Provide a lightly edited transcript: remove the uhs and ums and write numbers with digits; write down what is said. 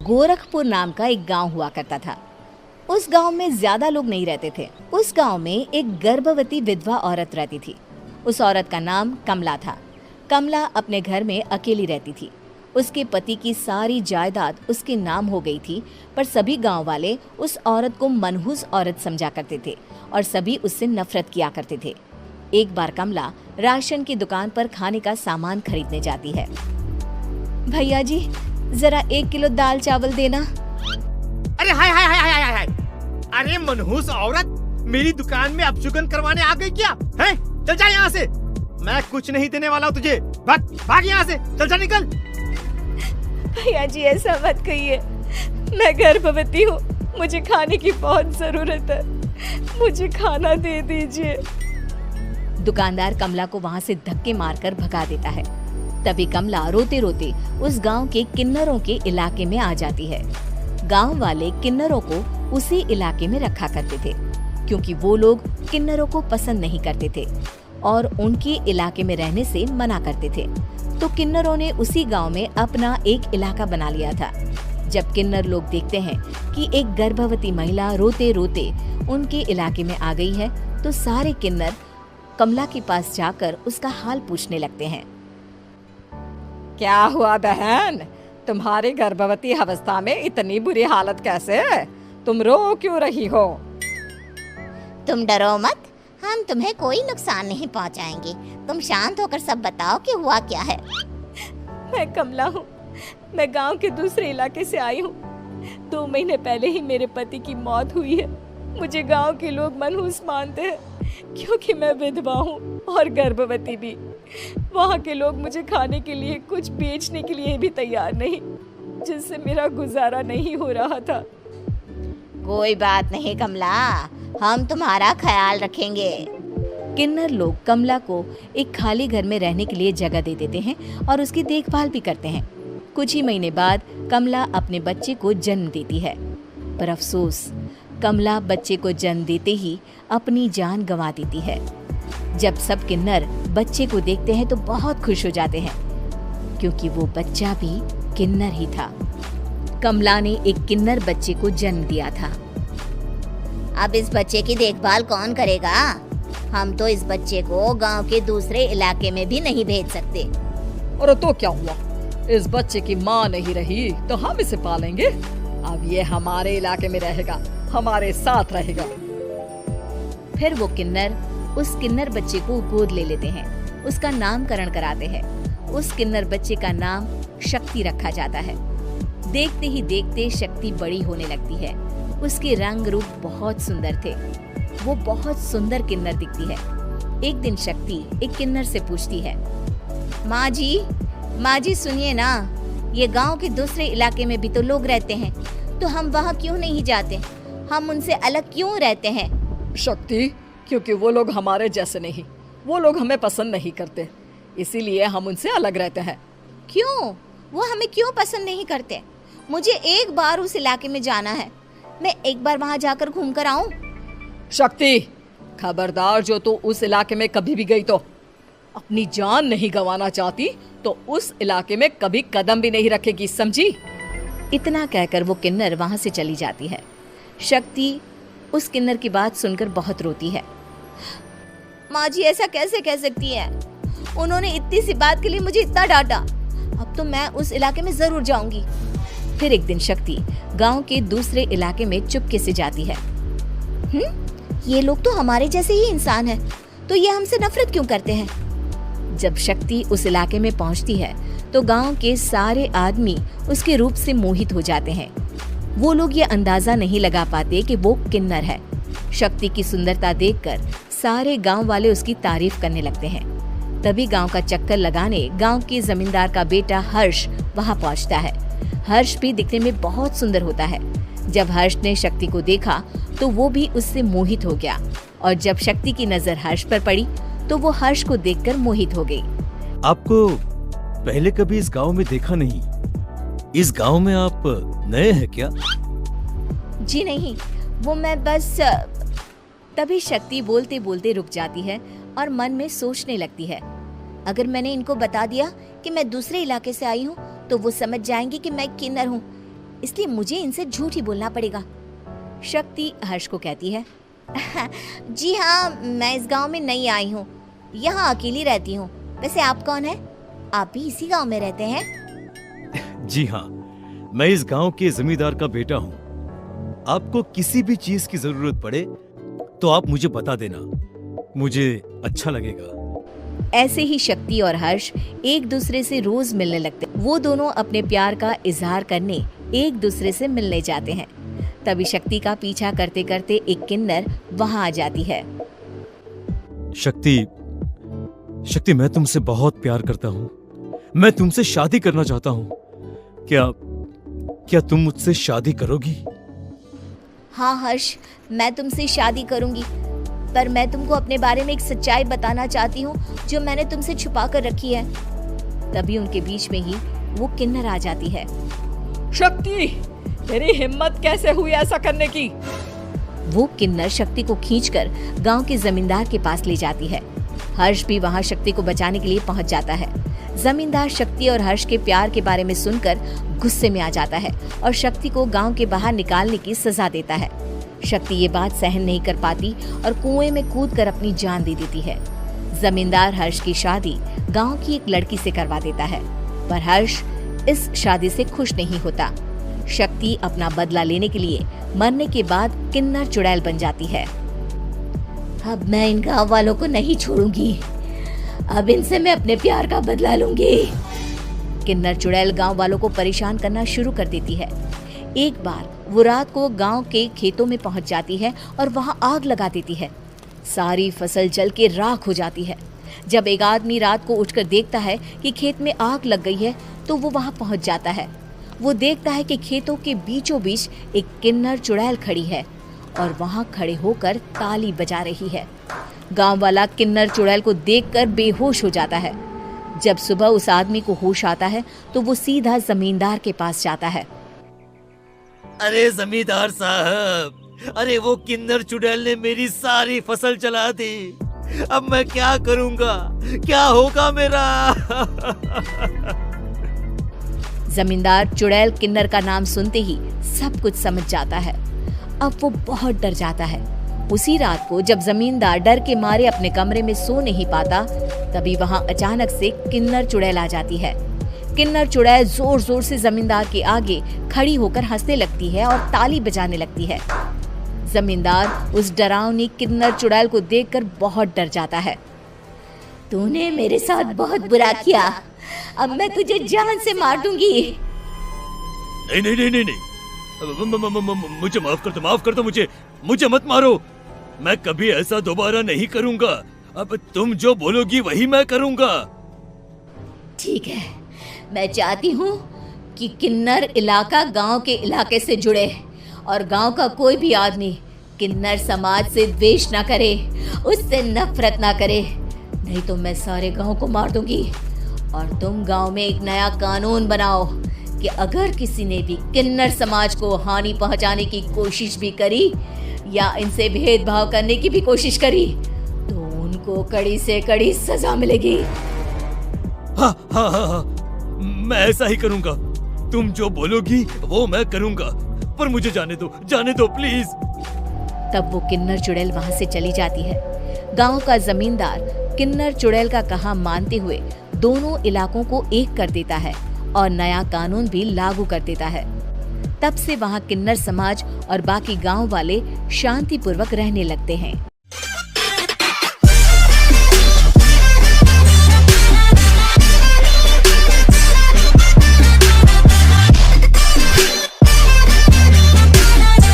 गोरखपुर नाम का एक गांव हुआ करता था। उस गांव में ज्यादा लोग नहीं रहते थे। उस गांव में एक गर्भवती विधवा औरत रहती थी। उस औरत का नाम कमला था। कमला अपने घर में अकेली रहती थी। उसके पति की सारी जायदाद उसके नाम हो गई थी, पर सभी गांव वाले उस औरत को मनहूस औरत समझा करते थे और सभी उससे नफरत किया करते थे। एक बार कमला राशन की दुकान पर खाने का सामान खरीदने जाती है। भैया जी, जरा 1 किलो दाल चावल देना। अरे हाय हाय हाय हाय हाय हाय। अरे मनहूस औरत, मेरी दुकान में अपशुगन करवाने आ गई क्या? हैं? चल जा यहाँ से, मैं कुछ नहीं देने वाला हूँ तुझे। भाग भाग यहाँ से, चल जा, निकल। भैया जी, ऐसा मत कहिए, मैं गर्भवती हूँ, मुझे खाने की बहुत जरूरत है, मुझे खाना दे दीजिए। दुकानदार कमला को वहाँ से धक्के मारकर भगा देता है। तभी कमला रोते रोते उस गांव के किन्नरों के इलाके में आ जाती है। गांव वाले किन्नरों को उसी इलाके में रखा करते थे, क्योंकि वो लोग किन्नरों को पसंद नहीं करते थे और उनके इलाके में रहने से मना करते थे। तो किन्नरों ने उसी गांव में अपना एक इलाका बना लिया था। जब किन्नर लोग देखते हैं कि एक गर्भवती महिला रोते रोते उनके इलाके में आ गई है, तो सारे किन्नर कमला के पास जाकर उसका हाल पूछने लगते हैं। क्या हुआ बहन, तुम्हारी गर्भवती अवस्था में इतनी बुरी हालत कैसे है? तुम रो क्यों रही हो? तुम डरो मत, हम तुम्हें कोई नुकसान नहीं पहुंचाएंगे। तुम शांत होकर सब बताओ कि हुआ क्या है। मैं कमला हूँ, मैं गांव के दूसरे इलाके से आई हूँ। 2 महीने पहले ही मेरे पति की मौत हुई है। मुझे गांव के लोग मनहूस मानते हैं, क्योंकि मैं विधवा हूँ और गर्भवती भी। वहाँ के लोग मुझे खाने के लिए कुछ बेचने के लिए भी तैयार नहीं, जिससे मेरा गुजारा नहीं हो रहा था। कोई बात नहीं कमला, हम तुम्हारा ख्याल रखेंगे। किन्नर लोग कमला को एक खाली घर में रहने के लिए जगह दे देते हैं और उसकी देखभाल भी करते हैं। कुछ ही महीने बाद कमला अपने बच्चे को जन्म देती है, पर अफसोस, कमला बच्चे को जन्म देते ही अपनी जान गंवा देती है। जब सब किन्नर बच्चे को देखते हैं तो बहुत खुश हो जाते हैं, क्योंकि वो बच्चा भी किन्नर ही था। कमला ने एक किन्नर बच्चे को जन्म दिया था। अब इस बच्चे की देखभाल कौन करेगा? हम तो इस बच्चे को गांव के दूसरे इलाके में भी नहीं भेज सकते। और तो क्या हुआ, इस बच्चे की माँ नहीं रही तो हम इसे पालेंगे। अब ये हमारे इलाके में रहेगा, हमारे साथ रहेगा। फिर वो किन्नर उस किन्नर बच्चे को गोद ले लेते हैं, उसका नामकरण कराते हैं। उस किन्नर बच्चे का नाम शक्ति रखा जाता है। देखते ही देखते शक्ति बड़ी होने लगती है। उसके रंग रूप बहुत सुंदर थे। वो बहुत सुंदर किन्नर दिखती है। एक दिन शक्ति एक किन्नर से पूछती है, माँ जी सुनिए ना, ये गांव के दूसरे इलाके में भी तो लोग रहते हैं, तो हम वहाँ क्यों नहीं जाते? हम उनसे अलग क्यों रहते हैं? शक्ति, क्योंकि वो लोग हमारे जैसे नहीं, वो लोग हमें पसंद नहीं करते, इसीलिए हम उनसे अलग रहते हैं। क्यों? वो हमें क्यों पसंद नहीं करते? मुझे एक बार उस इलाके में जाना है, मैं एक बार वहाँ जाकर घूम कर आऊँ। शक्ति, खबरदार, जो तू उस इलाके में कभी भी गई तो अपनी जान नहीं गंवाना चाहती तो उस इलाके में कभी कदम भी नहीं रखेगी, समझी? इतना कहकर वो किन्नर वहाँ से चली जाती है। शक्ति उस किन्नर की बात सुनकर बहुत रोती है। माँ जी, ऐसा कैसे कह सकती है? उन्होंने इतनी सी बात के लिए मुझे इतना डांटा। अब तो मैं उस इलाके में जरूर जाऊंगी। फिर एक दिन शक्ति गांव के दूसरे इलाके में चुपके से जाती है। ये लोग तो हमारे जैसे ही इंसान हैं, तो ये हमसे नफरत क्यों करते हैं? जब शक्ति उस इलाके में पहुंचती है तो गांव के सारे आदमी उसके रूप से मोहित हो जाते हैं। वो लोग ये अंदाजा नहीं लगा पाते कि वो किन्नर है। शक्ति की सुंदरता देखकर सारे गांव वाले उसकी तारीफ करने लगते हैं। तभी गांव का चक्कर लगाने गांव के जमींदार का बेटा हर्ष वहां पहुंचता है। हर्ष भी दिखने में बहुत सुंदर होता है। जब हर्ष ने शक्ति को देखा तो वो भी उससे मोहित हो गया, और जब शक्ति की नजर हर्ष पर पड़ी तो वो हर्ष को देखकर मोहित हो गई। आपको पहले कभी इस गांव में देखा नहीं। इस गांव में आप नए हैं क्या? जी नहीं, वो मैं बस। तभी शक्ति बोलते बोलते रुक जाती है और मन में सोचने लगती है, अगर मैंने इनको बता दिया कि मैं दूसरे इलाके से आई हूँ तो वो समझ जाएंगे कि मैं किन्नर हूँ। इसलिए मुझे इनसे झूठ ही बोलना पड़ेगा। शक्ति हर्ष को कहती है, जी हाँ, मैं इस गांव में नई आई हूँ, यहाँ अकेली रहती हूँ। वैसे आप कौन है? आप भी इसी गांव में रहते हैं? जी हाँ, मैं इस गांव के जमींदार का बेटा हूँ। आपको किसी भी चीज की जरूरत पड़े तो आप मुझे बता देना, मुझे अच्छा लगेगा। ऐसे ही शक्ति और हर्ष एक दूसरे से रोज मिलने लगते। वो दोनों अपने प्यार का इजहार करने एक दूसरे से मिलने जाते हैं। तभी शक्ति का पीछा करते करते एक किन्नर वहां आ जाती है। शक्ति, मैं तुमसे बहुत प्यार करता हूँ। मैं तुमसे शादी करना चाहता हूँ। क्या तुम मुझसे शादी करोगी? हाँ हर्ष, मैं तुमसे शादी करूंगी, पर मैं तुमको अपने बारे में एक सच्चाई बताना चाहती हूँ जो मैंने तुमसे छुपा कर रखी है। तभी उनके बीच में ही वो किन्नर आ जाती है। शक्ति, तेरी हिम्मत कैसे हुई ऐसा करने की? वो किन्नर शक्ति को खींचकर गांव के जमींदार के पास ले जाती है। हर्ष भी वहां शक्ति को बचाने के लिए पहुंच जाता है। जमींदार शक्ति और हर्ष के प्यार के बारे में सुनकर गुस्से में आ जाता है और शक्ति को गांव के बाहर निकालने की सजा देता है। शक्ति ये बात सहन नहीं कर पाती और कुएं में कूदकर अपनी जान दे देती है। जमींदार हर्ष की शादी गांव की एक लड़की से करवा देता है, पर हर्ष इस शादी से खुश नहीं होता। शक्ति अपना बदला लेने के लिए मरने के बाद किन्नर चुड़ैल बन जाती है। अब मैं इन गांव वालों को नहीं छोड़ूंगी, अब इनसे मैं अपने प्यार का बदला लूंगी। किन्नर चुड़ैल गांव वालों को परेशान करना शुरू कर देती है। एक बार वो रात को गांव के खेतों में पहुंच जाती है और वहां आग लगा देती है। सारी फसल जल के राख हो जाती है। जब एक आदमी रात को उठकर देखता है कि खेत में आग लग गई है तो वो वहां पहुंच जाता है। वो देखता है कि खेतों के बीचों बीच एक किन्नर चुड़ैल खड़ी है और वहां खड़े होकर ताली बजा रही है। गांव वाला किन्नर चुड़ैल को देखकर बेहोश हो जाता है। जब सुबह उस आदमी को होश आता है तो वो सीधा जमींदार के पास जाता है। अरे जमींदार साहब, अरे वो किन्नर चुड़ैल ने मेरी सारी फसल जला दी। अब मैं क्या करूंगा? क्या होगा मेरा? जमींदार चुड़ैल किन्नर का नाम सुनते ही सब कुछ समझ जाता है। अब वो बहुत डर जाता है। उसी रात को जब जमींदार डर के मारे अपने कमरे में सो नहीं पाता, तभी वहां अचानक से किन्नर चुड़ैल आ जाती है। किन्नर चुड़ैल जोर जोर से जमींदार के आगे खड़ी होकर हंसने लगती है और ताली बजाने लगती है। जमींदार उस डरावनी किन्नर चुड़ैल को देखकर बहुत डर जाता है। तूने मेरे साथ बहुत बुरा किया, अब मैं तुझे जान से मार दूंगी। नहीं नहीं नहीं नहीं नहीं, मुझे माफ कर दो, मुझे मत मारो। मैं कभी ऐसा दोबारा नहीं करूंगा। अब तुम जो बोलोगी वही मैं करूंगा। ठीक है, मैं चाहती हूँ कि किन्नर इलाका गांव के इलाके से जुड़े और गांव का कोई भी आदमी किन्नर समाज से द्वेष ना करे, उससे नफरत ना करे, नहीं तो मैं सारे गांव को मार दूंगी। और तुम गांव में एक नया कानून बनाओ कि अगर किसी ने भी किन्नर समाज को हानि पहुंचाने की कोशिश भी करी या इनसे भेदभाव करने की भी कोशिश करी तो उनको कड़ी से कड़ी सजा मिलेगी। हाँ हाँ हाँ हाँ, मैं ऐसा ही करूंगा। तुम जो बोलोगी वो मैं करूंगा, पर मुझे जाने दो प्लीज। तब वो किन्नर चुड़ैल वहां से चली जाती है। गांव का जमींदार किन्नर चुड़ैल का कहा मानते हुए दोनों इलाकों को एक कर देता है और नया कानून भी लागू कर देता है। तब से वहां किन्नर समाज और बाकी गांव वाले शांतिपूर्वक रहने लगते हैं।